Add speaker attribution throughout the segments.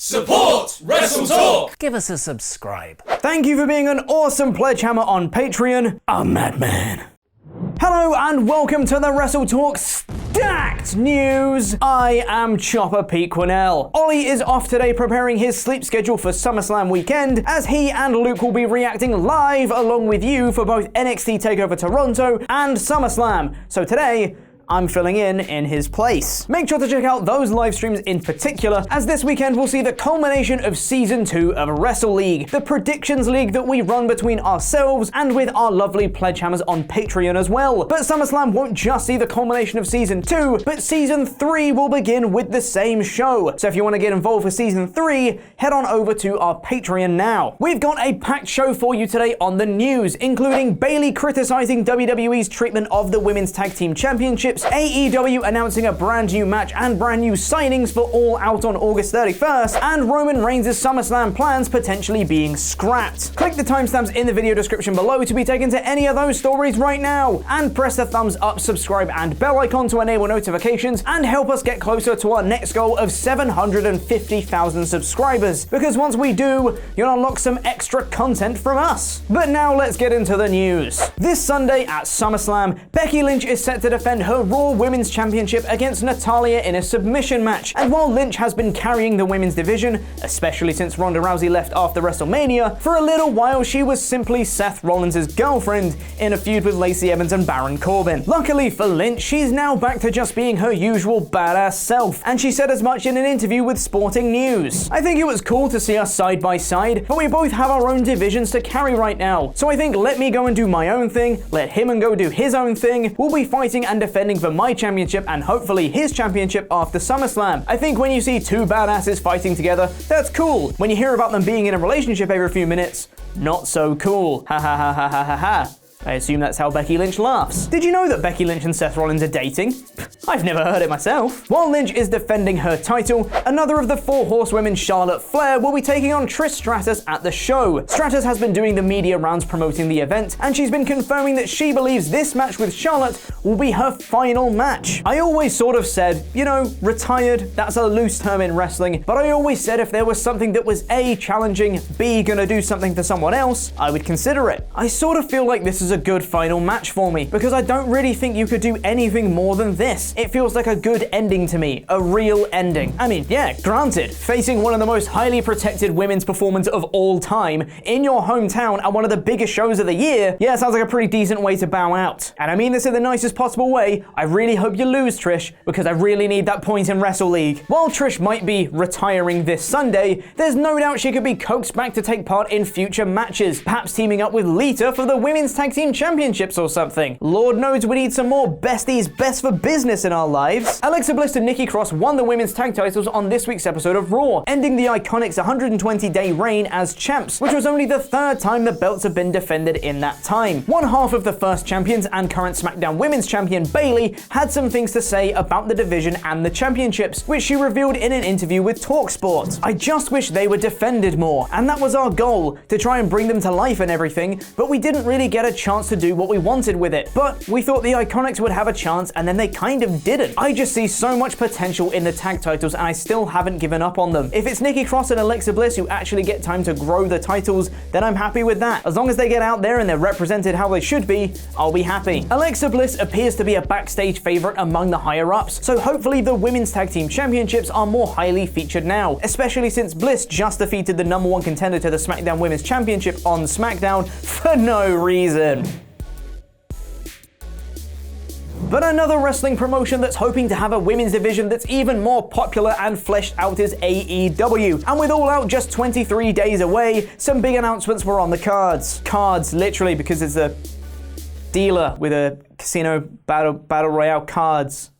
Speaker 1: Support WrestleTalk!
Speaker 2: Give us a subscribe.
Speaker 3: Thank you for being an awesome pledgehammer on Patreon. I'm Madman. Hello and welcome to the WrestleTalk Stacked News. I am Chopper Pete Quinnell. Ollie is off today preparing his sleep schedule for SummerSlam weekend, as he and Luke will be reacting live along with you for both NXT TakeOver Toronto and SummerSlam. So today, I'm filling in his place. Make sure to check out those live streams in particular, as this weekend we'll see the culmination of Season 2 of Wrestle League, the predictions league that we run between ourselves and with our lovely pledgehammers on Patreon as well. But SummerSlam won't just see the culmination of Season 2, but Season 3 will begin with the same show. So if you want to get involved with Season 3, head on over to our Patreon now. We've got a packed show for you today on the news, including Bayley criticizing WWE's treatment of the Women's Tag Team Championships, AEW announcing a brand new match and brand new signings for All Out on August 31st, and Roman Reigns' SummerSlam plans potentially being scrapped. Click the timestamps in the video description below to be taken to any of those stories right now, and press the thumbs up, subscribe, and bell icon to enable notifications and help us get closer to our next goal of 750,000 subscribers, because once we do, you'll unlock some extra content from us. But now let's get into the news. This Sunday at SummerSlam, Becky Lynch is set to defend her Raw Women's Championship against Natalya in a submission match. And while Lynch has been carrying the women's division, especially since Ronda Rousey left after WrestleMania, for a little while she was simply Seth Rollins' girlfriend in a feud with Lacey Evans and Baron Corbin. Luckily for Lynch, she's now back to just being her usual badass self, and she said as much in an interview with Sporting News. I think it was cool to see us side by side, but we both have our own divisions to carry right now. So I think let me go and do my own thing, let him and go do his own thing. We'll be fighting and defending for my championship and hopefully his championship after SummerSlam. I think when you see two badasses fighting together, that's cool. When you hear about them being in a relationship every few minutes, not so cool. Ha ha ha ha ha ha ha. I assume that's how Becky Lynch laughs. Did you know that Becky Lynch and Seth Rollins are dating? I've never heard it myself. While Lynch is defending her title, another of the four horsewomen, Charlotte Flair, will be taking on Trish Stratus at the show. Stratus has been doing the media rounds promoting the event, and she's been confirming that she believes this match with Charlotte will be her final match. I always sort of said, you know, retired, that's a loose term in wrestling, but I always said if there was something that was A, challenging, B, gonna do something for someone else, I would consider it. I sort of feel like this is a good final match for me, because I don't really think you could do anything more than this. It feels like a good ending to me, a real ending. I mean, yeah, granted, facing one of the most highly protected women's performers of all time in your hometown at one of the biggest shows of the year, yeah, sounds like a pretty decent way to bow out. And I mean this in the nicest possible way. I really hope you lose, Trish, because I really need that point in Wrestle League. While Trish might be retiring this Sunday, there's no doubt she could be coaxed back to take part in future matches, perhaps teaming up with Lita for the Women's Tag Team Championships or something. Lord knows we need some more besties best for business in our lives. Alexa Bliss and Nikki Cross won the women's tag titles on this week's episode of Raw, ending the Iconics' 120-day reign as champs, which was only the third time the belts have been defended in that time. One half of the first champions and current SmackDown Women's Champion Bayley had some things to say about the division and the championships, which she revealed in an interview with TalkSport. I just wish they were defended more, and that was our goal, to try and bring them to life and everything, but we didn't really get a chance to do what we wanted with it. But we thought the Iconics would have a chance, and then they kind of didn't. I just see so much potential in the tag titles, and I still haven't given up on them. If it's Nikki Cross and Alexa Bliss who actually get time to grow the titles, then I'm happy with that. As long as they get out there and they're represented how they should be, I'll be happy. Alexa Bliss appears to be a backstage favorite among the higher-ups, so hopefully the Women's Tag Team Championships are more highly featured now, especially since Bliss just defeated the number one contender to the SmackDown Women's Championship on SmackDown for no reason. But another wrestling promotion that's hoping to have a women's division that's even more popular and fleshed out is AEW. And with All Out just 23 days away, some big announcements were on the cards. Cards, literally, because it's a dealer with a casino battle royale cards.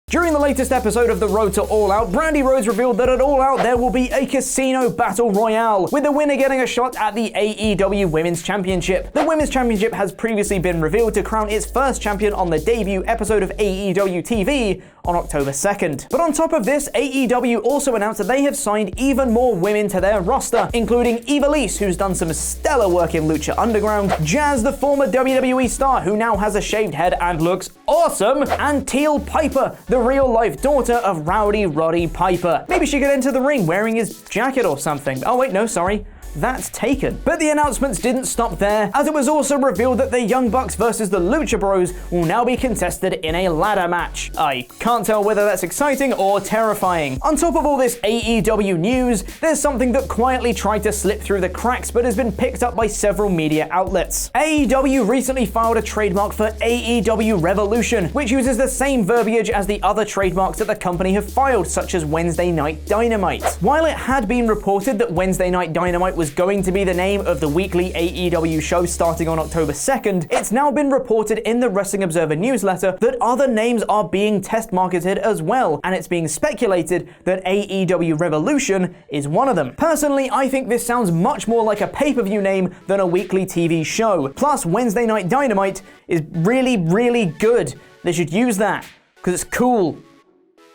Speaker 3: During the latest episode of The Road to All Out, Brandi Rhodes revealed that at All Out there will be a casino battle royale, with the winner getting a shot at the AEW Women's Championship. The Women's Championship has previously been revealed to crown its first champion on the debut episode of AEW TV on October 2nd. But on top of this, AEW also announced that they have signed even more women to their roster, including Ivelisse, who's done some stellar work in Lucha Underground, Jazz, the former WWE star who now has a shaved head and looks awesome, and Teal Piper, the real-life daughter of Rowdy Roddy Piper. Maybe she could enter the ring wearing his jacket or something. Oh wait, no, sorry. That's taken. But the announcements didn't stop there, as it was also revealed that the Young Bucks versus the Lucha Bros will now be contested in a ladder match. I can't tell whether that's exciting or terrifying. On top of all this AEW news, there's something that quietly tried to slip through the cracks but has been picked up by several media outlets. AEW recently filed a trademark for AEW Revolution, which uses the same verbiage as the other trademarks that the company have filed, such as Wednesday Night Dynamite. While it had been reported that Wednesday Night Dynamite was going to be the name of the weekly AEW show starting on October 2nd, it's now been reported in the Wrestling Observer newsletter that other names are being test marketed as well, and it's being speculated that AEW Revolution is one of them. Personally, I think this sounds much more like a pay-per-view name than a weekly TV show. Plus, Wednesday Night Dynamite is really, really good. They should use that, because it's cool.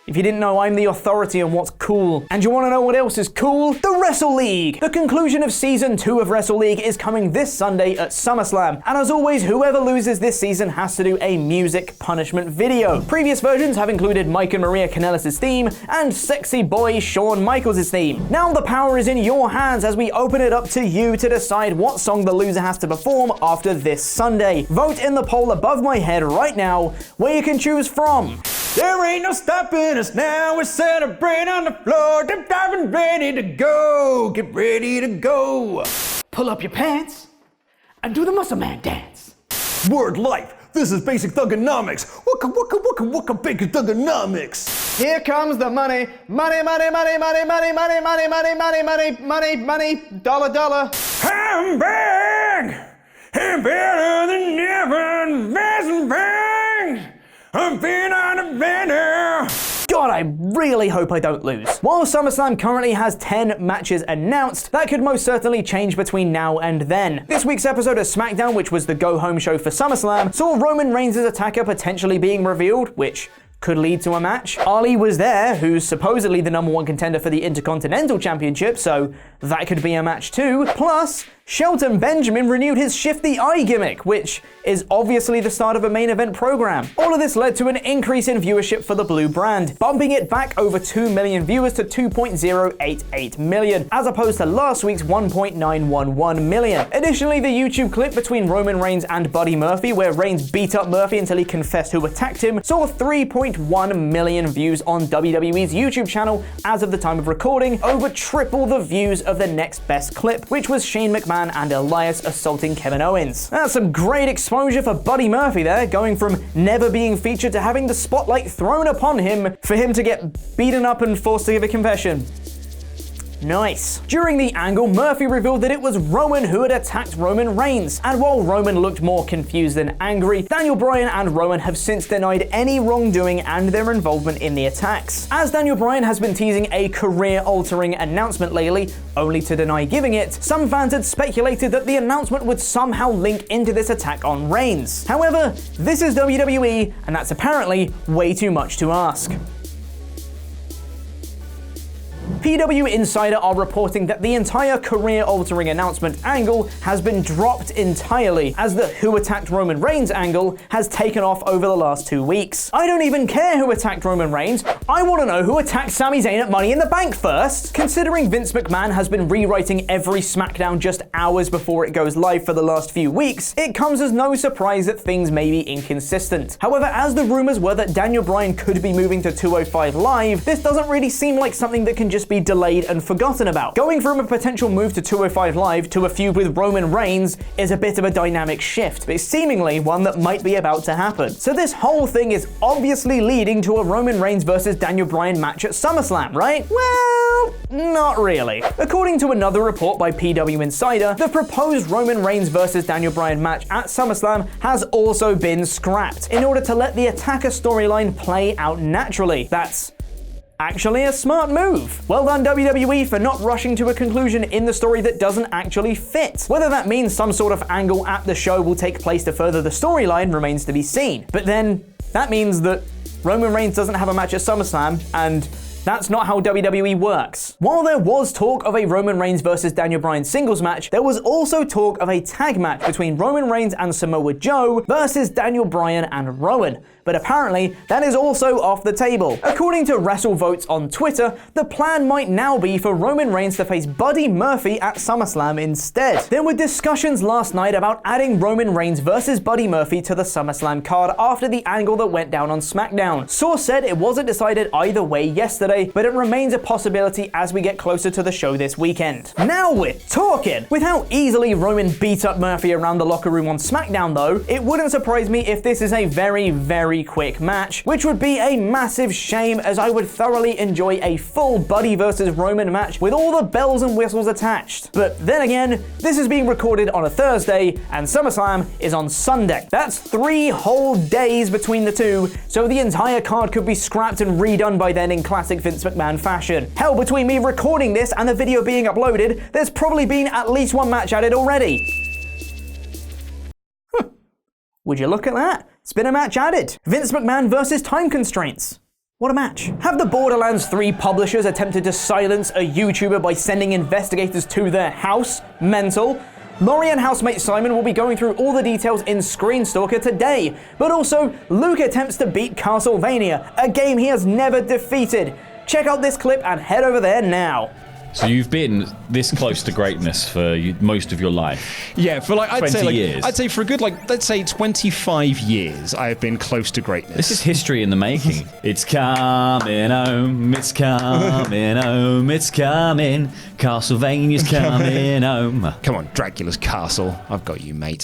Speaker 3: If you didn't know, I'm the authority on what's cool. And you want to know what else is cool? The Wrestle League! The conclusion of Season 2 of Wrestle League is coming this Sunday at SummerSlam. And as always, whoever loses this season has to do a music punishment video. Previous versions have included Mike and Maria Kanellis' theme and sexy boy Shawn Michaels' theme. Now the power is in your hands as we open it up to you to decide what song the loser has to perform after this Sunday. Vote in the poll above my head right now, where you can choose from.
Speaker 1: There ain't no stopping us now. We're celebrating on the floor. They're driving ready to go. Get ready to go.
Speaker 3: Pull up your pants and do the Muscle Man dance.
Speaker 1: Word life. This is basic thugonomics. Waka basic thugonomics.
Speaker 3: Here comes the money. Money, money, money, money, money, money, money, money, money, money, money, money, dollar, dollar.
Speaker 1: I'm back. I'm better than ever. Best bang. I'm feeling on the banner.
Speaker 3: God, I really hope I don't lose. While SummerSlam currently has 10 matches announced, that could most certainly change between now and then. This week's episode of SmackDown, which was the go-home show for SummerSlam, saw Roman Reigns' attacker potentially being revealed, which could lead to a match. Ali was there, who's supposedly the #1 contender for the Intercontinental Championship, so that could be a match too. Plus, Shelton Benjamin renewed his Shift the Eye gimmick, which is obviously the start of a main event program. All of this led to an increase in viewership for the blue brand, bumping it back over 2 million viewers to 2.088 million, as opposed to last week's 1.911 million. Additionally, the YouTube clip between Roman Reigns and Buddy Murphy, where Reigns beat up Murphy until he confessed who attacked him, saw 3.1 million views on WWE's YouTube channel as of the time of recording, over triple the views of the next best clip, which was Shane McMahon and Elias assaulting Kevin Owens. That's some great exposure for Buddy Murphy there, going from never being featured to having the spotlight thrown upon him for him to get beaten up and forced to give a confession. Nice. During the angle, Murphy revealed that it was Roman who had attacked Roman Reigns, and while Roman looked more confused than angry, Daniel Bryan and Roman have since denied any wrongdoing and their involvement in the attacks. As Daniel Bryan has been teasing a career-altering announcement lately, only to deny giving it, some fans had speculated that the announcement would somehow link into this attack on Reigns. However, this is WWE, and that's apparently way too much to ask. PW Insider are reporting that the entire career-altering announcement angle has been dropped entirely, as the Who Attacked Roman Reigns angle has taken off over the last 2 weeks. I don't even care who attacked Roman Reigns. I want to know who attacked Sami Zayn at Money in the Bank first. Considering Vince McMahon has been rewriting every SmackDown just hours before it goes live for the last few weeks, it comes as no surprise that things may be inconsistent. However, as the rumors were that Daniel Bryan could be moving to 205 Live, this doesn't really seem like something that can just be delayed and forgotten about. Going from a potential move to 205 Live to a feud with Roman Reigns is a bit of a dynamic shift, but it's seemingly one that might be about to happen. So this whole thing is obviously leading to a Roman Reigns versus Daniel Bryan match at SummerSlam, right? Well, not really. According to another report by PW Insider, the proposed Roman Reigns versus Daniel Bryan match at SummerSlam has also been scrapped in order to let the attacker storyline play out naturally. That's actually a smart move. Well done WWE for not rushing to a conclusion in the story that doesn't actually fit. Whether that means some sort of angle at the show will take place to further the storyline remains to be seen. But then that means that Roman Reigns doesn't have a match at SummerSlam, and that's not how WWE works. While there was talk of a Roman Reigns versus Daniel Bryan singles match, there was also talk of a tag match between Roman Reigns and Samoa Joe versus Daniel Bryan and Rowan. But apparently, that is also off the table. According to WrestleVotes on Twitter, the plan might now be for Roman Reigns to face Buddy Murphy at SummerSlam instead. There were discussions last night about adding Roman Reigns versus Buddy Murphy to the SummerSlam card after the angle that went down on SmackDown. Source said it wasn't decided either way yesterday, but it remains a possibility as we get closer to the show this weekend. Now we're talking! With how easily Roman beat up Murphy around the locker room on SmackDown though, it wouldn't surprise me if this is a very quick match, which would be a massive shame as I would thoroughly enjoy a full Buddy versus Roman match with all the bells and whistles attached. But then again, this is being recorded on a Thursday and SummerSlam is on Sunday. That's 3 whole days between the two, so the entire card could be scrapped and redone by then in classic Vince McMahon fashion. Hell, between me recording this and the video being uploaded, there's probably been at least one match added already. Would you look at that? It's been a match added. Vince McMahon versus time constraints. What a match. Have the Borderlands 3 publishers attempted to silence a YouTuber by sending investigators to their house? Mental. Laurie and housemate Simon will be going through all the details in Screenstalker today, but also Luke attempts to beat Castlevania, a game he has never defeated. Check out this clip and head over there now.
Speaker 2: So you've been this close to greatness for most of your life.
Speaker 4: Yeah, for like
Speaker 2: 20 years.
Speaker 4: I'd say for a good let's say 25 years I have been close to greatness.
Speaker 2: This is history in the making. It's coming home, it's coming home, it's coming. Castlevania's coming home.
Speaker 4: Come on, Dracula's castle. I've got you, mate.